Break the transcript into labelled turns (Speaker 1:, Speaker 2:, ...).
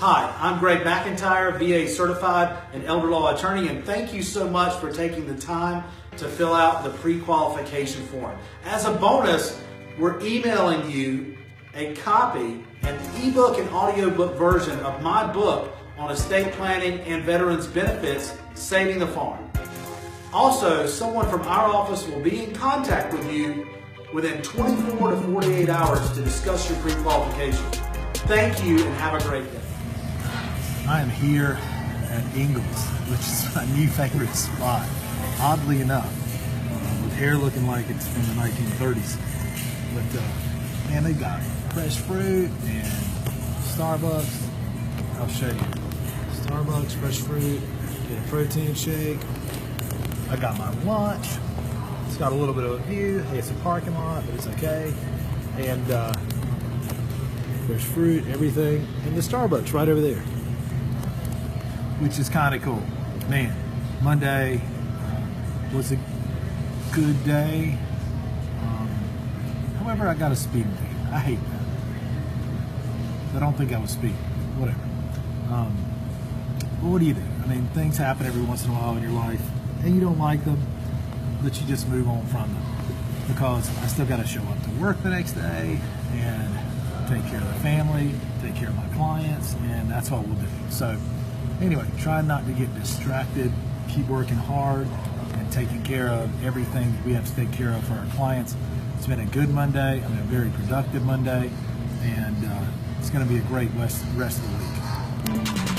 Speaker 1: Hi, I'm Greg McIntyre, VA certified and elder law attorney, and thank you so much for taking the time to fill out the pre-qualification form. As a bonus, we're emailing you a copy, an ebook and audiobook version of my book on estate planning and veterans benefits, Saving the Farm. Also, someone from our office will be in contact with you within 24 to 48 hours to discuss your pre-qualification. Thank you and have a great day.
Speaker 2: I am here at Ingles, which is my new favorite spot, oddly enough, with hair looking like it's from the 1930s. But man, they got fresh fruit and Starbucks. I'll show you. Starbucks, fresh fruit, get a protein shake. I got my lunch. It's got a little bit of a view. Hey, it's a parking lot, but it's okay. And fresh fruit, everything, and the Starbucks right over there, which is kind of cool. Man, Monday was a good day. However, I got a speeding ticket. I hate that. I don't think I was speeding. Whatever. But what do you do? I mean, things happen every once in a while in your life, and you don't like them, but you just move on from them. Because I still got to show up to work the next day and take care of the family, take care of my clients, and that's what we'll do. So anyway, try not to get distracted, keep working hard, and taking care of everything that we have to take care of for our clients. It's been a good Monday, a very productive Monday, and it's going to be a great rest of the week.